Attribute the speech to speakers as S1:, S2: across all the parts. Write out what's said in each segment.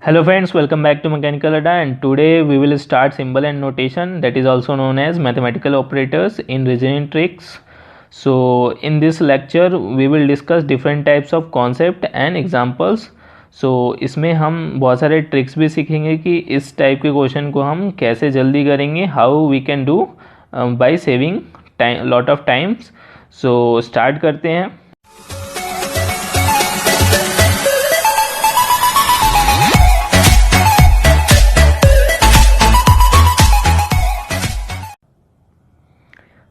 S1: Hello friends, welcome back to Mechanical Adda, and today we will start symbol and notation, that is also known as mathematical operators in reasoning tricks. So in this lecture we will discuss different types of concept and examples. So इसमें हम बहुत सारे tricks भी सीखेंगे कि इस type के question को हम कैसे जल्दी करेंगे, how we can do by saving time lot of times. So start करते हैं.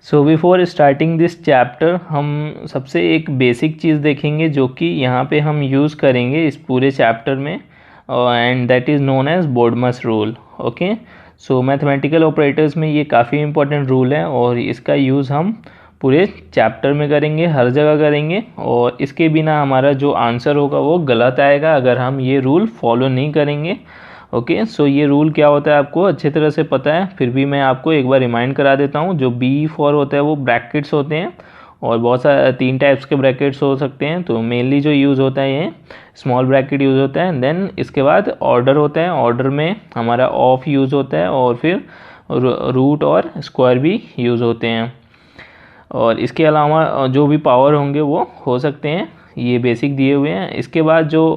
S1: So before starting this chapter हम सबसे एक बेसिक चीज़ देखेंगे जो कि यहाँ पे हम यूज़ करेंगे इस पूरे चैप्टर में, and that is known as BODMAS rule. Okay, so mathematical operators में ये काफ़ी इंपॉर्टेंट रूल है और इसका यूज़ हम पूरे चैप्टर में करेंगे, हर जगह करेंगे, और इसके बिना हमारा जो आंसर होगा वो गलत आएगा अगर हम ये रूल फॉलो नहीं करेंगे. ओके, सो ये रूल क्या होता है आपको अच्छे तरह से पता है, फिर भी मैं आपको एक बार रिमाइंड करा देता हूँ. जो B4 होता है वो ब्रैकेट्स होते हैं, और बहुत सारे 3 टाइप्स के ब्रैकेट्स हो सकते हैं. तो मेनली जो यूज़ होता है ये स्मॉल ब्रैकेट यूज़ होता है. देन इसके बाद ऑर्डर होता है, ऑर्डर में हमारा ऑफ यूज़ होता है, और फिर रूट और स्क्वायर भी यूज़ होते हैं. और इसके अलावा जो भी पावर होंगे वो हो सकते हैं, ये बेसिक दिए हुए हैं. इसके बाद जो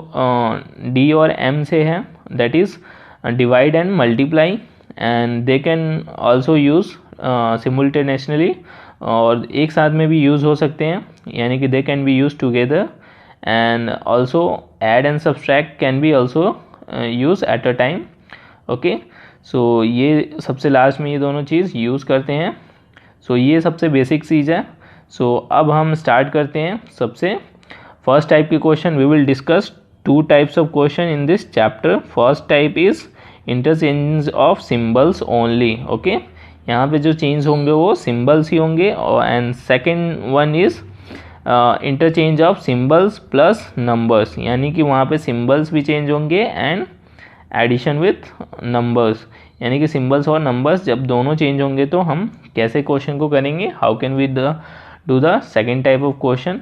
S1: D और M से है, that is divide and multiply, and they can also use simultaneously, और एक साथ में भी यूज़ हो सकते हैं, यानी कि they can be use together. And also add and subtract can be also use at a time. Okay, so ये सबसे लास्ट में ये दोनों चीज़ यूज़ करते हैं. सो ये सबसे बेसिक चीज़ है. सो अब हम स्टार्ट करते हैं. सबसे फर्स्ट टाइप के question we will discuss 2 types of question in this chapter. First type is interchange of symbols only. Okay, यहाँ पे जो चेंज होंगे वो सिम्बल्स ही होंगे. And second one is interchange of symbols plus numbers, यानी कि वहाँ पे सिम्बल्स भी चेंज होंगे एंड एडिशन विथ नंबर्स, यानी कि सिम्बल्स और नंबर्स जब दोनों चेंज होंगे तो हम कैसे क्वेश्चन को करेंगे, how can we do the second type of question.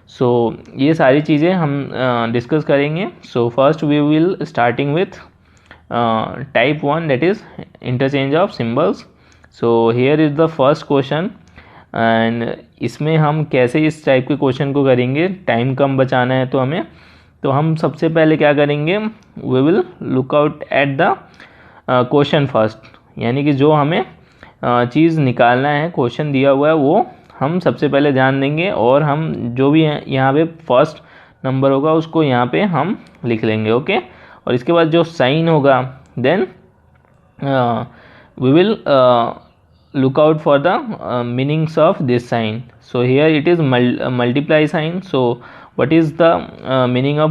S1: So ये सारी चीज़ें हम डिस्कस करेंगे. So first we will starting with type 1, that is interchange of symbols. So here is the first question, and इसमें हम कैसे इस टाइप के क्वेश्चन को करेंगे, टाइम कम बचाना है तो हमें. तो हम सबसे पहले क्या करेंगे, we will look out at the question first, यानी कि जो हमें चीज़ निकालना है, क्वेश्चन दिया हुआ है वो हम सबसे पहले ध्यान देंगे, और हम जो भी यहाँ पे फर्स्ट नंबर होगा उसको यहाँ पे हम लिख लेंगे. ओके, और इसके बाद जो साइन होगा, then we will look out for the meanings of this sign. So here it is multiply sign. So what is the meaning of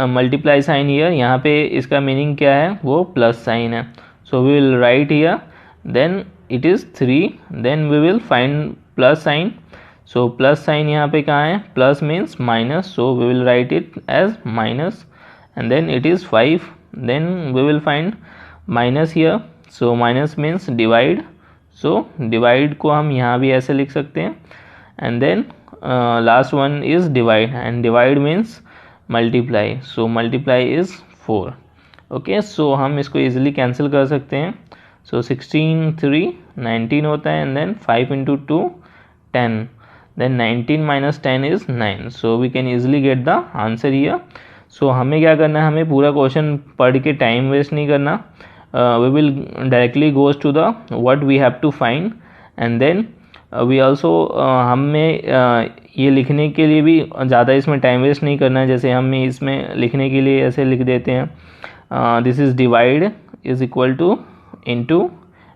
S1: multiply sign here, यहाँ पे इसका मीनिंग क्या है, वो प्लस साइन है. So we will write here, then it is 3, then we will find plus sign. So plus sign यहाँ पे कहाँ है, plus means minus, so we will write it as minus, and then it is 5, then we will find minus here. So minus means divide, so divide को हम यहाँ भी ऐसे लिख सकते हैं. And then last one is divide, and divide means multiply, so multiply is 4. Okay, so हम इसको ईजिली कैंसिल कर सकते हैं. सो 16 3 19 होता है, and then 5 into 2 10, then 19 minus 10 is 9. So we can easily get the answer here. So हमें क्या करना है, हमें पूरा क्वेश्चन पढ़ के टाइम वेस्ट नहीं करना. We will directly goes to the what we have to find, and then we also हमें ये लिखने के लिए भी ज़्यादा इसमें टाइम वेस्ट नहीं करना है. जैसे हम इसमें लिखने के लिए ऐसे लिख देते हैं, this is divide is equal to into,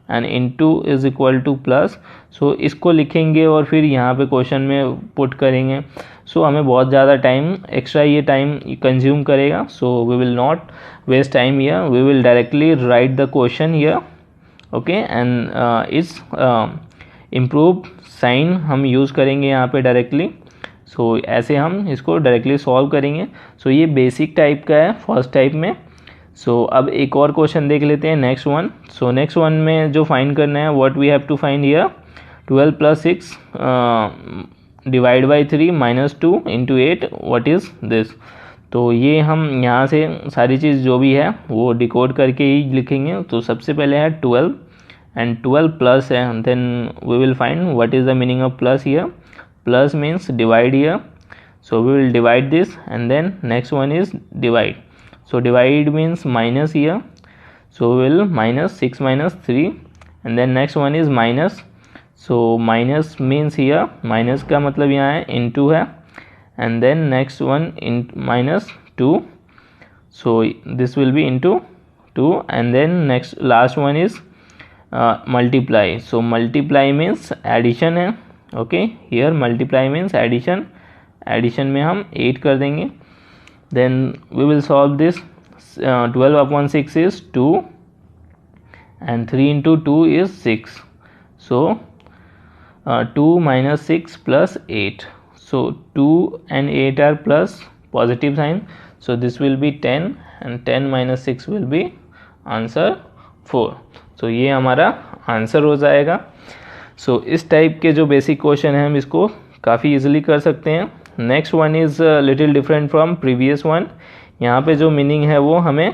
S1: and into is equal to plus. So इसको लिखेंगे और फिर यहाँ पे क्वेश्चन में पुट करेंगे. सो हमें बहुत ज़्यादा टाइम एक्स्ट्रा ये टाइम कंज्यूम करेगा. So we will not waste time here, we will directly write the question here. Okay, and इस इम्प्रूव साइन हम यूज़ करेंगे यहाँ पे डायरेक्टली. सो ऐसे हम इसको डायरेक्टली सॉल्व करेंगे. सो ये बेसिक टाइप का है फर्स्ट टाइप में. सो अब एक और क्वेश्चन देख लेते हैं, next one. So next one में जो फाइंड करना है, what we have to find here, 12 + 6 divide by 3 -2 × 8, what is this. तो ये हम यहाँ से सारी चीज़ जो भी है वो डिकोड करके ही लिखेंगे। तो सबसे पहले है 12 एंड 12 प्लस है, then we will find what is the meaning of plus here. Plus means divide here, so we will divide this, and then next one is divide. So divide means minus here, so we will minus 6 minus 3, and then next one is minus. So minus means here, minus का मतलब यहाँ है into है, and then next one in minus 2, so this will be into 2, and then next last one is multiply. So multiply means addition है, okay, here multiply means addition, addition में हम 8 कर देंगे। Then we will solve this. 12 upon 6 is 2 and 3 into 2 is 6, so 2 minus 6 plus 8, so 2 and 8 are plus positive sign, so this will be 10 and 10 minus 6 will be answer 4। सो ये हमारा answer हो जाएगा। सो इस type के जो बेसिक क्वेश्चन हैं हम इसको काफ़ी इजीली कर सकते हैं। Next one is little different from previous one. यहाँ पे जो मीनिंग है वो हमें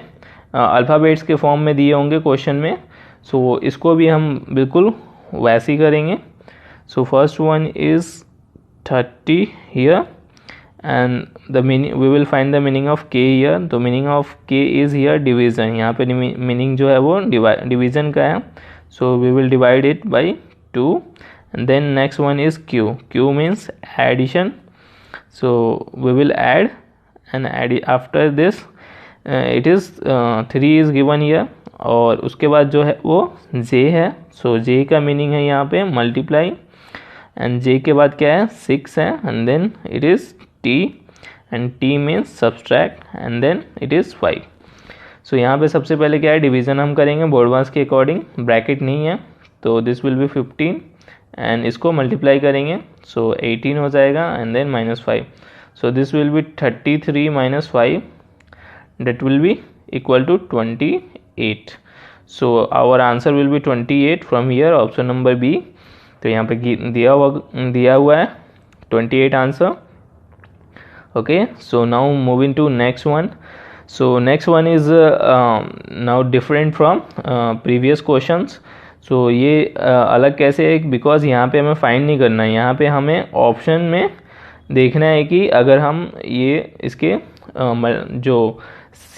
S1: अल्फ़ाबेट्स के फॉर्म में दिए होंगे क्वेश्चन में, सो इसको भी हम बिल्कुल वैसे ही करेंगे। So first one is 30 here and the meaning we will find the meaning of के हियर। तो मीनिंग ऑफ के इज़ हियर डिवीज़न, यहाँ पे मीनिंग जो है वो डिवीज़न का है, so we will divide it by 2, and then next one is q. q means addition, so we will add and add after this it is 3 is given here, और उसके बाद जो है वो j है, so j का meaning है यहाँ पे multiply, and j के बाद क्या है 6 है, and then it is t, and t means subtract, and then it is 5. so यहाँ पे सबसे पहले क्या है डिवीज़न हम करेंगे बोर्ड मास के अकॉर्डिंग, ब्रैकेट नहीं है, तो दिस विल बी 15 एंड इसको मल्टीप्लाई करेंगे, सो 18 हो जाएगा, and then minus 5, so this will be 33 minus 5, that will be equal to 28. so our answer will be 28 from here, option number B. तो यहाँ पे दिया हुआ है 28 answer. okay, so now moving to next one. so next one is now different from previous questions. सो ये अलग कैसे है, बिकॉज यहाँ पे हमें फाइंड नहीं करना है, यहाँ पे हमें ऑप्शन में देखना है कि अगर हम ये इसके जो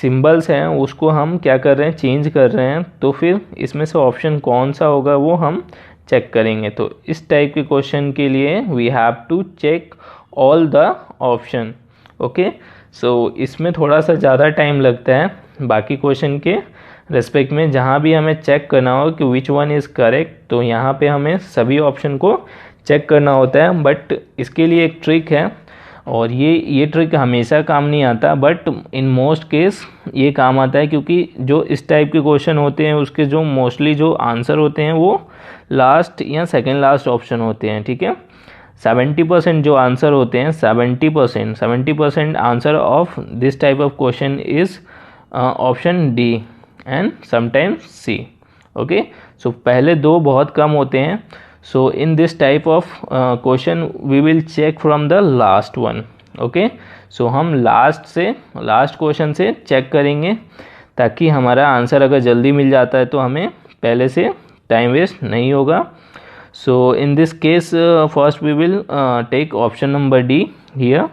S1: सिंबल्स हैं उसको हम क्या कर रहे हैं चेंज कर रहे हैं, तो फिर इसमें से ऑप्शन कौन सा होगा वो हम चेक करेंगे। तो इस टाइप के क्वेश्चन के लिए we have to check all the option. Okay, so इसमें थोड़ा सा ज़्यादा टाइम लगता है बाकी क्वेश्चन के रेस्पेक्ट में, जहाँ भी हमें चेक करना हो कि विच वन इज़ करेक्ट, तो यहाँ पे हमें सभी ऑप्शन को चेक करना होता है। बट इसके लिए एक ट्रिक है, और ये ट्रिक हमेशा काम नहीं आता, बट इन मोस्ट केस ये काम आता है, क्योंकि जो इस टाइप के क्वेश्चन होते हैं उसके जो मोस्टली जो आंसर होते हैं वो लास्ट या सेकेंड लास्ट ऑप्शन होते हैं। ठीक है, 70% जो आंसर होते हैं 70% answer of this type of question is option D and sometimes C. Okay, so पहले दो बहुत कम होते हैं। So in this type of question we will check from the last one. Okay, so हम लास्ट क्वेश्चन से check करेंगे, ताकि हमारा आंसर अगर जल्दी मिल जाता है तो हमें पहले से टाइम वेस्ट नहीं होगा। So in this case first we will take option number D here,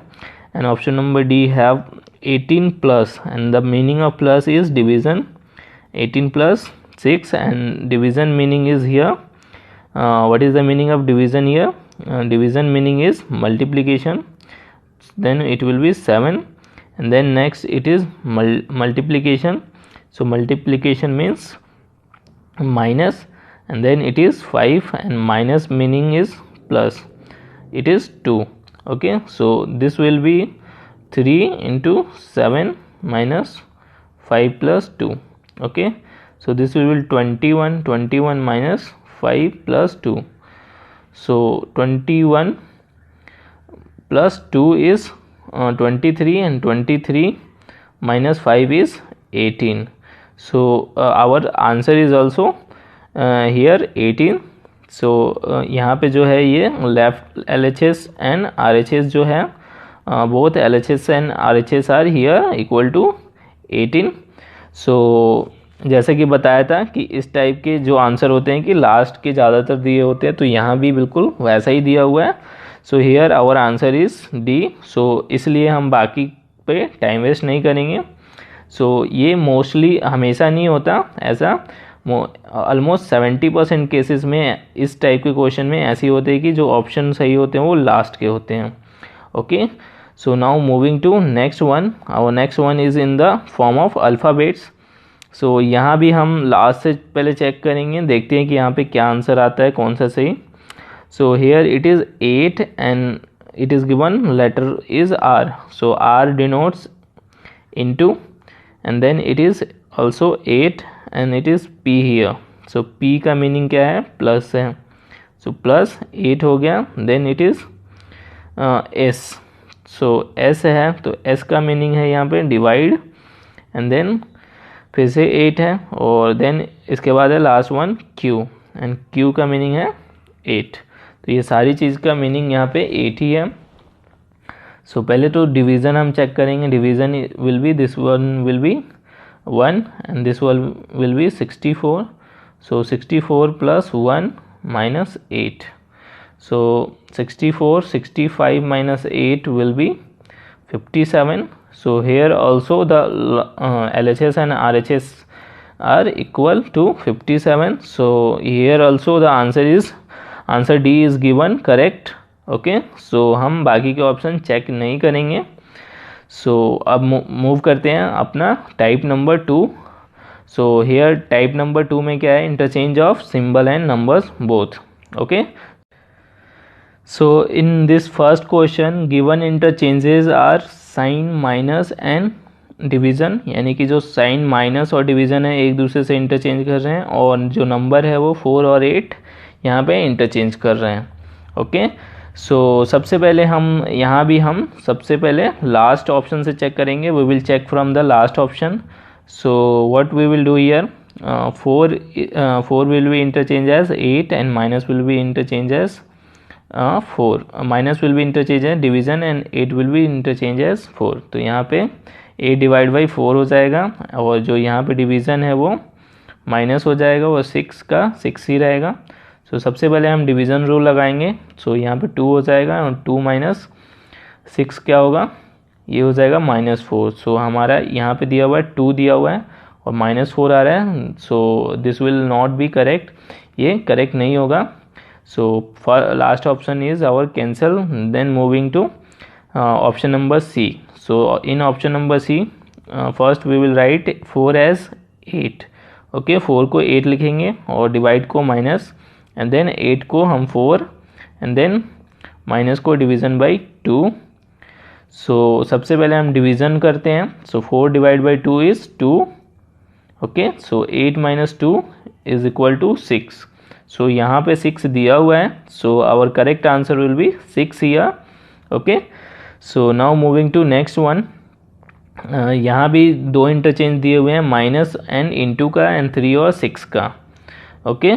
S1: and option number D have 18 plus, and the meaning of plus is division, 18 plus 6, and division meaning is here, what is the meaning of division here? Division meaning is multiplication, then it will be 7, and then next it is multiplication. So multiplication means minus, and then it is 5, and minus meaning is plus, it is 2. Okay, so this will be 3 into 7 minus 5 plus 2. Okay, so this will be 21 minus 5 plus 2. So 21 plus 2 is 23, and 23 minus 5 is 18. So our answer is also here 18. So यहाँ पे जो है ये left LHS and RHS जो है both LHS and RHS are here equal to 18. सो जैसे कि बताया था कि इस टाइप के जो आंसर होते हैं कि लास्ट के ज़्यादातर दिए होते हैं, तो यहाँ भी बिल्कुल वैसा ही दिया हुआ है. So here our answer is D. So इसलिए हम बाकी पे टाइम वेस्ट नहीं करेंगे. सो ये मोस्टली हमेशा नहीं होता ऐसा. ऑलमोस्ट 70% केसेस में इस टाइप के क्वेश्चन में ऐसे होते हैं कि जो ऑप्शन सही होते हैं वो लास्ट के होते हैं. Okay, so now moving to next one. Our next one is in the form of alphabets. So यहाँ भी हम लास्ट से पहले चेक करेंगे, देखते हैं कि यहाँ पे क्या आंसर आता है, कौन सा सही. So here it is 8 and it is given letter is R. So R denotes into, and then it is also 8 and it is P here. So P का मीनिंग क्या है, प्लस है. So प्लस 8 हो गया. Then it is S. So S है तो S का meaning है यहाँ पे डिवाइड, एंड देन फिर से 8 है, और देन इसके बाद है last one Q, and Q का मीनिंग है 8. तो ये सारी चीज़ का मीनिंग यहाँ पे 8 ही है. सो पहले तो डिवीज़न हम चेक करेंगे. Division will be, this one will be 1 and this one will be 64. So 64 plus 1 minus 8. So 64, 65 minus 8 will B 57. So here also the LHS and RHS are equal to 57. So here also the answer D is given correct. Okay, so हम बाकी के option check नहीं करेंगे. सो अब move करते हैं अपना type number 2. So here type number 2 में क्या है, interchange of symbol and numbers both. Okay, so in this first question given interchanges are sign, minus and division. यानी कि जो साइन, माइनस और डिवीज़न है एक दूसरे से इंटरचेंज कर रहे हैं, और जो नंबर है वो 4 और 8 यहाँ पे इंटरचेंज कर रहे हैं. ओके, सो सबसे पहले हम सबसे पहले लास्ट ऑप्शन से चेक करेंगे. We will check from the last option. So what we will do here, 4 will be interchange as 8 and minus will be interchange as 4. Minus will be interchange as division and 8 will be interchange as 4. तो यहाँ पे 8 divide by 4 हो जाएगा, और जो यहाँ पे division है वो माइनस हो जाएगा, और 6 का 6 ही रहेगा. सो सबसे पहले हम डिवीज़न रूल लगाएंगे. सो यहाँ पे 2 हो जाएगा, और 2 माइनस 6 क्या होगा, ये हो जाएगा -4. सो हमारा यहाँ पे दिया हुआ है 2 दिया हुआ है और -4 आ रहा है. So this will not be correct, ये करेक्ट नहीं होगा. So last option is our cancel. Then moving to option number C. So in option number C first we will write 4 as 8. Okay, 4 को 8 लिखेंगे और डिवाइड को minus, and then 8 को हम 4, and then minus को division by 2. So सबसे पहले हम डिवीज़न करते हैं. So 4 divide by 2 is 2. Okay, so 8 minus 2 is equal to 6. So यहाँ पे 6 दिया हुआ है. So our correct answer will be 6 here. Okay, so now moving to next one. यहाँ भी 2 इंटरचेंज दिए हुए हैं, माइनस एंड इंटू का, एंड 3 और 6 का. ओके,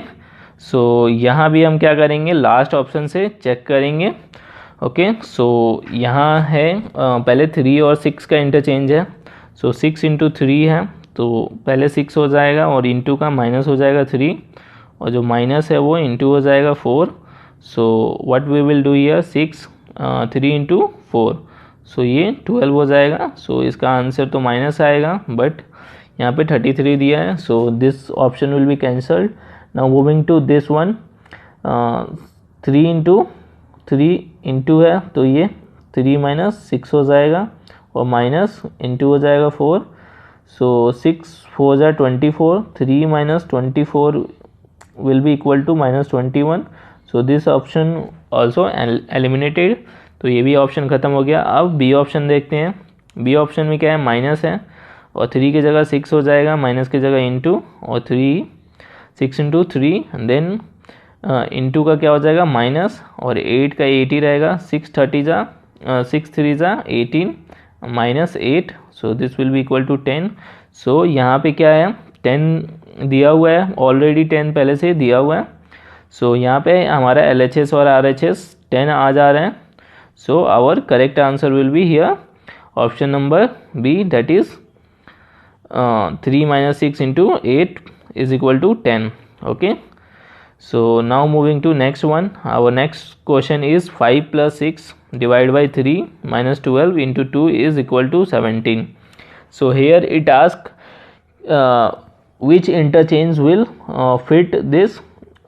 S1: सो यहाँ भी हम क्या करेंगे, लास्ट ऑप्शन से चेक करेंगे. ओके, सो यहाँ है पहले 3 और 6 का इंटरचेंज है. सो 6 इंटू 3 है, तो पहले 6 हो जाएगा, और इंटू का माइनस हो जाएगा 3, और जो माइनस है वो इंटू हो जाएगा 4. So what we will do here, 3 into 4. सो ये 12 हो जाएगा. सो इसका आंसर तो माइनस आएगा, बट यहाँ पे 33 दिया है. So this option will be cancelled. Now moving to this one, 3 into 3 into है, तो ये 3 माइनस 6 हो जाएगा, और माइनस इंटू हो जाएगा 4. सो 6 4 जा 24, 3 minus 24 will be equal to -21. So this option also eliminated. तो ये भी ऑप्शन ख़त्म हो गया. अब बी ऑप्शन देखते हैं. बी ऑप्शन में क्या है, माइनस है, और 3 की जगह 6 हो जाएगा, माइनस की जगह इंटू, और 6 इंटू 3, देन इंटू का क्या हो जाएगा माइनस, और 8 का 8 ही रहेगा. 6 3 जा 18 minus 8. So this will be equal to 10. सो यहाँ पे क्या है, 10 दिया हुआ है ऑलरेडी, 10 पहले से दिया हुआ है. सो यहाँ पे हमारा LHS और RHS 10 आ जा रहे हैं. So our correct answer will be here option number B, that is 3 minus 6 into 8 is equal to 10. Okay, so now moving to next one. Our next question is 5 plus 6 divided by 3 minus 12 into 2 is equal to 17. So here it asks which interchange will fit this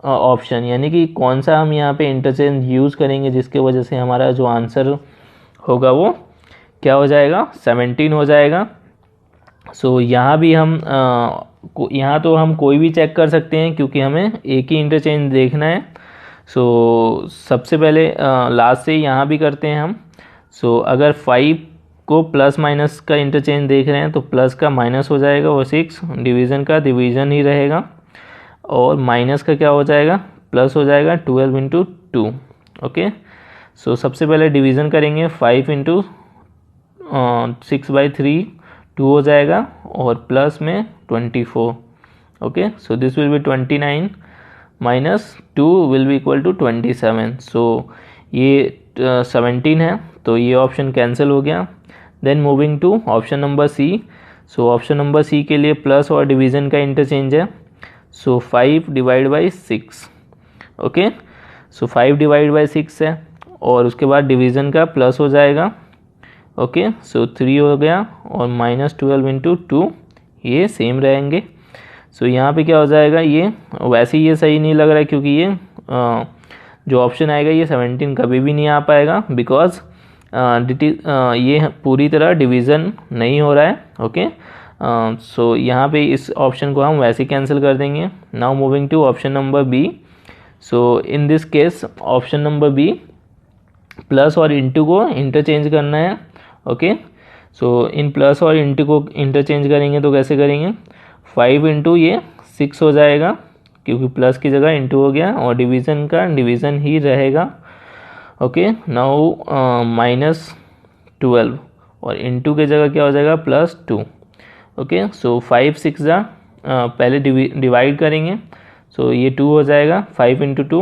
S1: option, यानी कि कौन सा हम यहाँ पे interchange use करेंगे जिसके वजह से हमारा जो आंसर होगा वो क्या हो जाएगा, 17 हो जाएगा. सो यहाँ भी हम यहाँ तो हम कोई भी चेक कर सकते हैं क्योंकि हमें एक ही इंटरचेंज देखना है. सो सबसे पहले लास्ट से यहाँ भी करते हैं हम. सो अगर 5 को प्लस माइनस का इंटरचेंज देख रहे हैं तो प्लस का माइनस हो जाएगा और 6 डिवीज़न का डिवीज़न ही रहेगा और माइनस का क्या हो जाएगा, प्लस हो जाएगा 12 इंटू 2. ओके, सो सबसे पहले डिवीज़न करेंगे. 5 इंटू 6/3 2 हो जाएगा और प्लस में 24. Okay, so this will be 29 minus 2 will be equal to 27. So ये 17 है तो ये ऑप्शन कैंसिल हो गया. Then moving to option number C. So option number C के लिए प्लस और डिवीज़न का इंटरचेंज है. So 5 divide by 6. Okay, so 5 divide by 6 है और उसके बाद डिवीज़न का प्लस हो जाएगा. ओके, सो 3 हो गया और माइनस 12 इंटू 2 ये सेम रहेंगे. सो यहाँ पे क्या हो जाएगा, ये वैसे ही ये सही नहीं लग रहा है क्योंकि ये जो ऑप्शन आएगा ये 17 कभी भी नहीं आ पाएगा बिकॉज ये पूरी तरह डिवीज़न नहीं हो रहा है. ओके, सो यहाँ पे इस ऑप्शन को हम वैसे कैंसिल कर देंगे. Now moving to option number B. So in this case option number B plus और इंटू को इंटरचेंज करना है. ओके, सो इन प्लस और इंटू को इंटरचेंज करेंगे तो कैसे करेंगे, 5 इंटू ये 6 हो जाएगा क्योंकि प्लस की जगह इंटू हो गया और डिवीज़न का डिवीज़न ही रहेगा. ओके, नाउ माइनस 12 और इंटू की जगह क्या हो जाएगा, +2. ओके, सो 5 6 पहले डिवाइड करेंगे. सो ये 2 हो जाएगा, 5 इंटू 2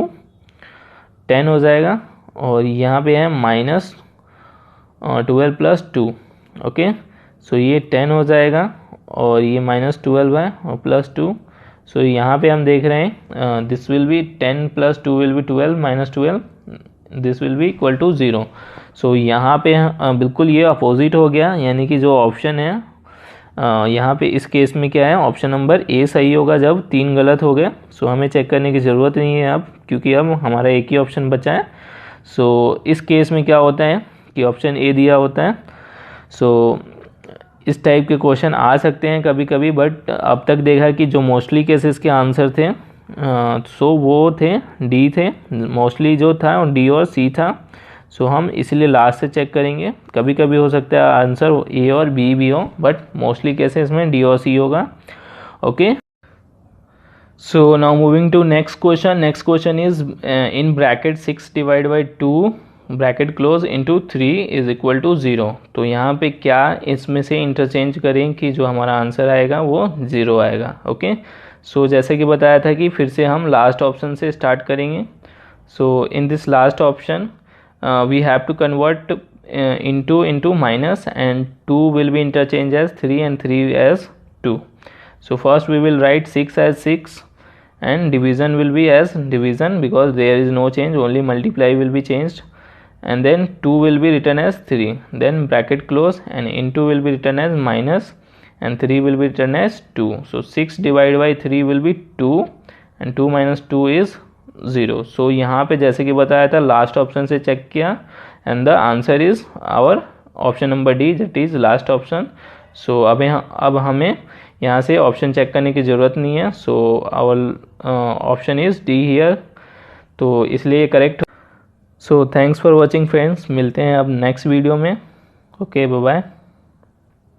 S1: 10 हो जाएगा और यहाँ पे है माइनस 12 प्लस 2. ओके, सो ये 10 हो जाएगा और ये माइनस 12 है और +2. सो यहाँ पे हम देख रहे हैं this will be 10 + 2 will be 12 minus 12 this will be equal to 0. So यहाँ पे बिल्कुल ये अपोजिट हो गया, यानी कि जो ऑप्शन है यहाँ पे इस केस में क्या है, ऑप्शन नंबर ए सही होगा जब 3 गलत हो गए. सो हमें चेक करने की ज़रूरत नहीं है अब क्योंकि अब हमारा एक ही ऑप्शन बचा है. सो इस केस में क्या होता है कि ऑप्शन ए दिया होता है. सो इस टाइप के क्वेश्चन आ सकते हैं कभी कभी, बट अब तक देखा कि जो मोस्टली केसेस के आंसर थे सो वो थे डी थे मोस्टली जो था, और डी और सी था. सो हम इसलिए लास्ट से चेक करेंगे. कभी कभी हो सकता है आंसर ए और बी भी हो, बट मोस्टली केसेस में डी और सी होगा. Okay, so now moving to next question. Next question is in bracket 6 divide by 2 bracket close into 3 is equal to 0. तो यहाँ पे क्या इसमें से इंटरचेंज करें कि जो हमारा आंसर आएगा वो 0 आएगा. ओके, सो जैसे कि बताया था कि फिर से हम लास्ट ऑप्शन से स्टार्ट करेंगे. So in this last option we have to convert into minus and 2 will be interchanged as 3 and 3 as 2. So first we will write 6 as 6 and division will be as division because there is no change, only multiply will be changed, and then 2 will be written as 3, then bracket close and into will be written as minus and 3 will be written as 2. So 6 divided by 3 will be 2 and 2 minus 2 is 0. So यहाँ पे जैसे कि बताया था last option से check किया and the answer is our option number D, that is last option. So अब हमें यहाँ से ऑप्शन चेक करने की ज़रूरत नहीं है. So our option is D here, तो इसलिए correct. So thanks for watching friends, मिलते हैं अब नेक्स्ट वीडियो में. Okay, bye bye.